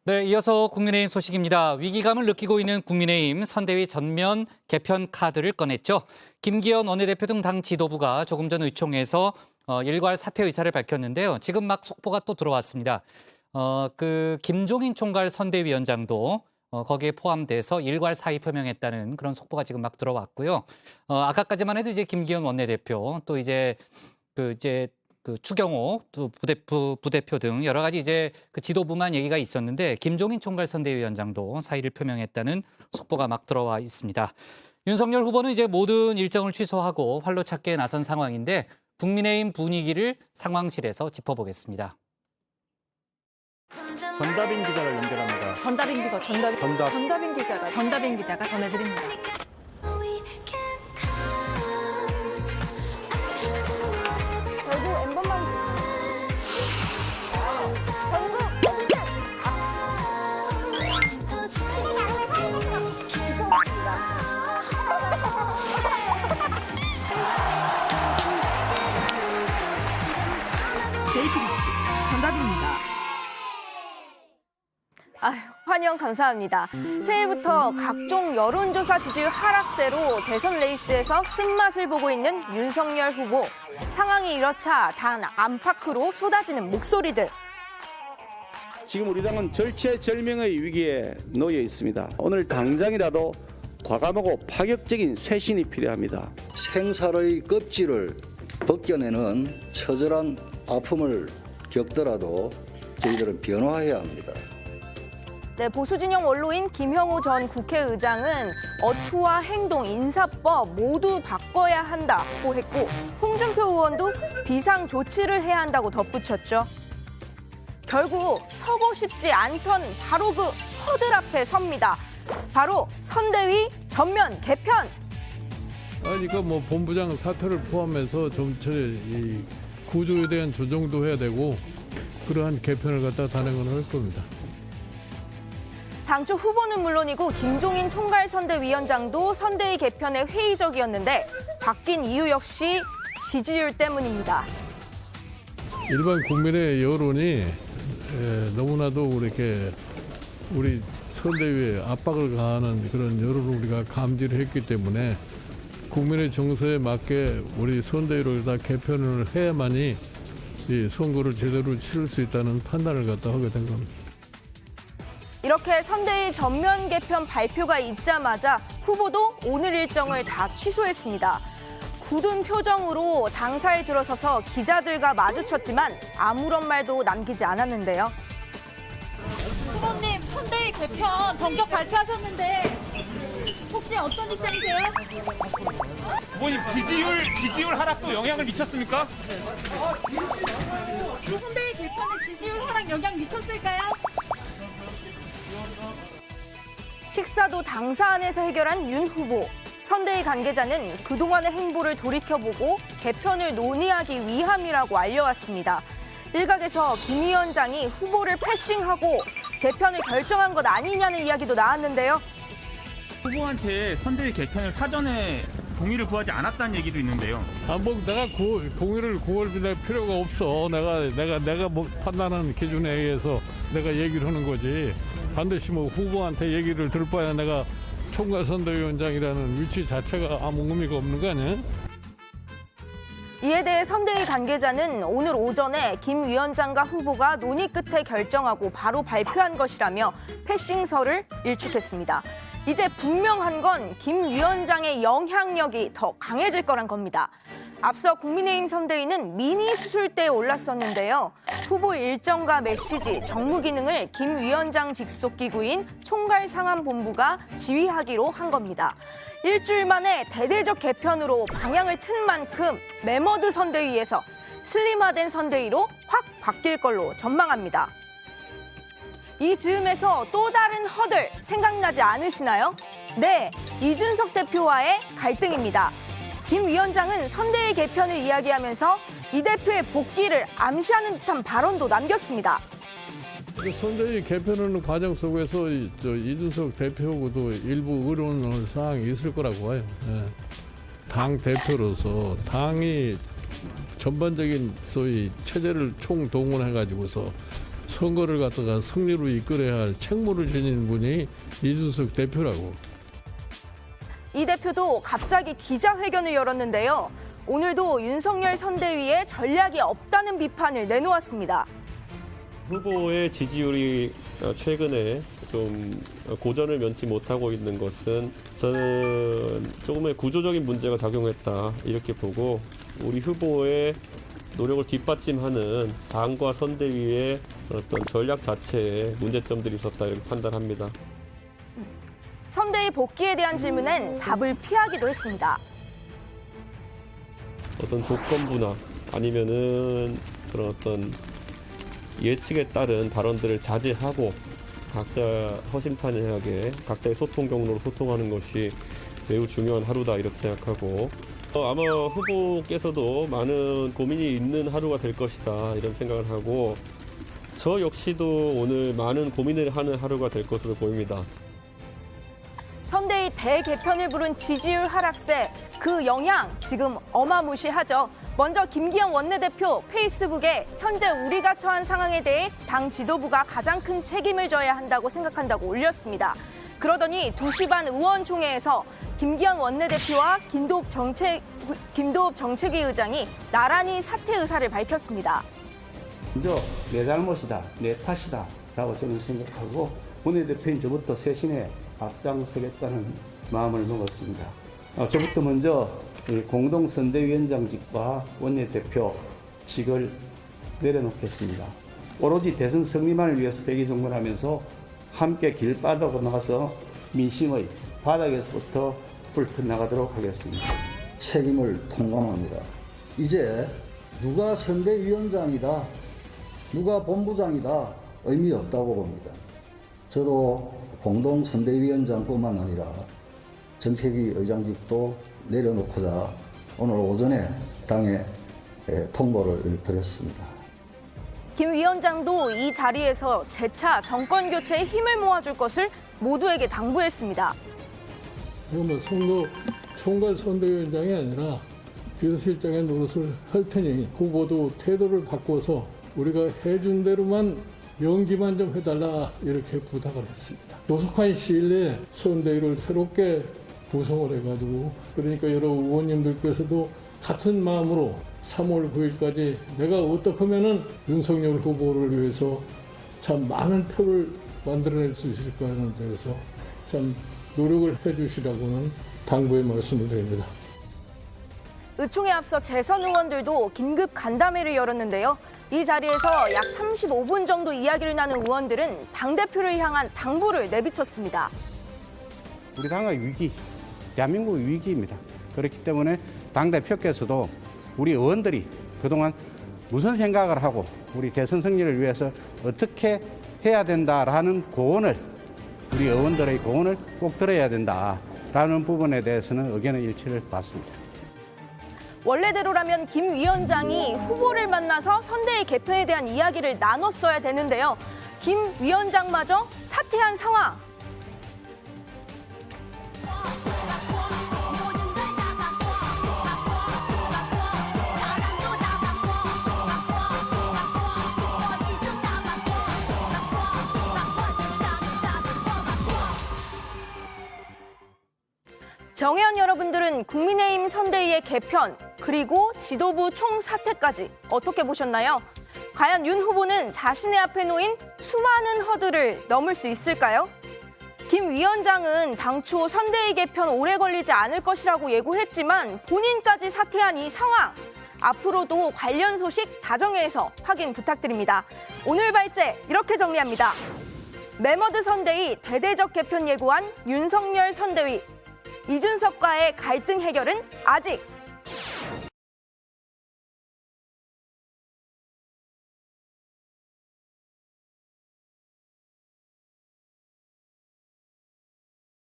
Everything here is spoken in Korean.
네, 이어서 국민의힘 소식입니다. 위기감을 느끼고 있는 국민의힘 선대위 전면 개편 카드를 꺼냈죠. 김기현 원내대표 등 당 지도부가 조금 전 의총에서 일괄 사퇴 의사를 밝혔는데요. 지금 막 속보가 또 들어왔습니다. 김종인 총괄 선대위원장도 거기에 포함돼서 일괄 사의 표명했다는 그런 속보가 지금 막 들어왔고요. 아까까지만 해도 이제 김기현 원내대표 또 이제 추경호 또 부대표 등 여러 가지 이제 그 지도부만 얘기가 있었는데 김종인 총괄 선대위원장도 사의를 표명했다는 속보가 막 들어와 있습니다. 윤석열 후보는 이제 모든 일정을 취소하고 활로 찾기에 나선 상황인데 국민의힘 분위기를 상황실에서 짚어보겠습니다. 전다빈 기자를 연결합니다. 전다빈 기자가 전해드립니다. 결국 엠번만 전국 어디든 지켜봤습니다. JTBC 전다빈입니다. 환영 감사합니다. 새해부터 각종 여론조사 지지율 하락세로 대선 레이스에서 쓴맛을 보고 있는 윤석열 후보. 상황이 이렇자 당 안팎으로 쏟아지는 목소리들. 지금 우리 당은 절체절명의 위기에 놓여 있습니다. 오늘 당장이라도 과감하고 파격적인 쇄신이 필요합니다. 생살의 껍질을 벗겨내는 처절한 아픔을 겪더라도 저희들은 변화해야 합니다. 네, 보수진영 원로인 김형우 전 국회의장은 어투와 행동, 인사법 모두 바꿔야 한다고 했고 홍준표 의원도 비상조치를 해야 한다고 덧붙였죠. 결국 서고 싶지 않던 바로 그 허들 앞에 섭니다. 바로 선대위 전면 개편. 그러니까 뭐 본부장 사퇴를 포함해서 전체 이 구조에 대한 조정도 해야 되고 그러한 개편을 갖다 단행을 할 겁니다. 당초 후보는 물론이고 김종인 총괄선대위원장도 선대위 개편에 회의적이었는데 바뀐 이유 역시 지지율 때문입니다. 일반 국민의 여론이 너무나도 이렇게 우리 선대위에 압박을 가하는 그런 여론을 우리가 감지를 했기 때문에 국민의 정서에 맞게 우리 선대위를 다 개편을 해야만이 이 선거를 제대로 치를 수 있다는 판단을 갖다 하게 된 겁니다. 이렇게 선대위 전면 개편 발표가 있자마자 후보도 오늘 일정을 다 취소했습니다. 굳은 표정으로 당사에 들어서서 기자들과 마주쳤지만 아무런 말도 남기지 않았는데요. 후보님, 선대위 개편 전격 발표하셨는데 혹시 어떤 입장이세요? 후보님 지지율 하락도 영향을 미쳤습니까? 선대위 개편에 지지율 하락 영향 미쳤을까요? 식사도 당사 안에서 해결한 윤 후보. 선대위 관계자는 그동안의 행보를 돌이켜보고 개편을 논의하기 위함이라고 알려왔습니다. 일각에서 김 위원장이 후보를 패싱하고 개편을 결정한 것 아니냐는 이야기도 나왔는데요. 후보한테 선대위 개편을 사전에 동의를 구하지 않았다는 얘기도 있는데요. 뭐 내가 동의를 구할 필요가 없어. 내가 뭐 판단하는 기준에 의해서 내가 얘기를 하는 거지. 반드시 뭐 후보한테 얘기를 들을 바에 내가 총괄선대위원장이라는 위치 자체가 아무 의미가 없는 거 아니야? 이에 대해 선대위 관계자는 오늘 오전에 김 위원장과 후보가 논의 끝에 결정하고 바로 발표한 것이라며 패싱설을 일축했습니다. 이제 분명한 건 김 위원장의 영향력이 더 강해질 거란 겁니다. 앞서 국민의힘 선대위는 미니 수술대에 올랐었는데요. 후보 일정과 메시지, 정무 기능을 김 위원장 직속 기구인 총괄상암본부가 지휘하기로 한 겁니다. 일주일 만에 대대적 개편으로 방향을 튼 만큼 메머드 선대위에서 슬림화된 선대위로 확 바뀔 걸로 전망합니다. 이 즈음에서 또 다른 허들 생각나지 않으시나요? 네, 이준석 대표와의 갈등입니다. 김 위원장은 선대위 개편을 이야기하면서 이 대표의 복귀를 암시하는 듯한 발언도 남겼습니다. 선대위 개편하는 과정 속에서 이준석 대표하고도 일부 의논 사항이 있을 거라고 봐요. 당 대표로서 당이 전반적인 소위 체제를 총동원해가지고서 선거를 갖다가 승리로 이끌어야 할 책무를 지닌 분이 이준석 대표라고. 이 대표도 갑자기 기자회견을 열었는데요. 오늘도 윤석열 선대위에 전략이 없다는 비판을 내놓았습니다. 후보의 지지율이 최근에 좀 고전을 면치 못하고 있는 것은 저는 조금의 구조적인 문제가 작용했다 이렇게 보고 우리 후보의 노력을 뒷받침하는 당과 선대위의 어떤 전략 자체에 문제점들이 있었다 이렇게 판단합니다. 선대위 복귀에 대한 질문엔 답을 피하기도 했습니다. 어떤 조건부나 아니면은 그런 어떤 예측에 따른 발언들을 자제하고 각자 허심탄회하게 각자의 소통 경로로 소통하는 것이 매우 중요한 하루다 이렇게 생각하고 아마 후보께서도 많은 고민이 있는 하루가 될 것이다 이런 생각을 하고 저 역시도 오늘 많은 고민을 하는 하루가 될 것으로 보입니다. 선대위 대개편을 부른 지지율 하락세, 그 영향 지금 어마무시하죠. 먼저 김기현 원내대표 페이스북에 현재 우리가 처한 상황에 대해 당 지도부가 가장 큰 책임을 져야 한다고 생각한다고 올렸습니다. 그러더니 2시 반 의원총회에서 김기현 원내대표와 김도읍 정책위 의장이 나란히 사퇴 의사를 밝혔습니다. 먼저 내 잘못이다, 내 탓이다 라고 저는 생각하고 원내대표인 저부터 쇄신에 앞장서겠다는 마음을 먹었습니다. 저부터 먼저 공동선대위원장직과 원내대표직을 내려놓겠습니다. 오로지 대선 승리만을 위해서 백의종군하면서 함께 길 빠르고 나가서 민심의 바닥에서부터 불편나가도록 하겠습니다. 책임을 통감합니다. 이제 누가 선대위원장이다, 누가 본부장이다 의미 없다고 봅니다. 저도 공동선대위원장뿐만 아니라 정책위 의장직도 내려놓고자 오늘 오전에 당에 통보를 드렸습니다. 김 위원장도 이 자리에서 재차 정권 교체에 힘을 모아줄 것을 모두에게 당부했습니다. 이건 선거 총괄 선대위원장이 아니라 비서실장의 노릇을 할 테니 후보도 태도를 바꿔서 우리가 해준 대로만 연기만 좀 해달라 이렇게 부탁을 했습니다. 조속한 시일 내에 선대위를 새롭게 구성을 해가지고 그러니까 여러 의원님들께서도 같은 마음으로 3월 9일까지 내가 어떻게 하면은 윤석열 후보를 위해서 참 많은 표를 만들어낼 수 있을까 하는 데서 참 노력을 해주시라고는 당부의 말씀을 드립니다. 의총에 앞서 재선 의원들도 긴급 간담회를 열었는데요. 이 자리에서 약 35분 정도 이야기를 나눈 의원들은 당대표를 향한 당부를 내비쳤습니다. 우리 당의 위기, 대한민국의 위기입니다. 그렇기 때문에 당대표께서도 우리 의원들이 그동안 무슨 생각을 하고 우리 대선 승리를 위해서 어떻게 해야 된다라는 고언을 우리 의원들의 고언을 꼭 들어야 된다라는 부분에 대해서는 의견의 일치를 봤습니다. 원래대로라면 김 위원장이 후보를 만나서 선대위 개편에 대한 이야기를 나눴어야 되는데요. 김 위원장마저 사퇴한 상황. 정의원 여러분들은 국민의힘 선대위의 개편 그리고 지도부 총사퇴까지 어떻게 보셨나요? 과연 윤 후보는 자신의 앞에 놓인 수많은 허들을 넘을 수 있을까요? 김 위원장은 당초 선대위 개편 오래 걸리지 않을 것이라고 예고했지만 본인까지 사퇴한 이 상황. 앞으로도 관련 소식 다정회에서 확인 부탁드립니다. 오늘 발제 이렇게 정리합니다. 매머드 선대위 대대적 개편 예고한 윤석열 선대위. 이준석과의 갈등 해결은 아직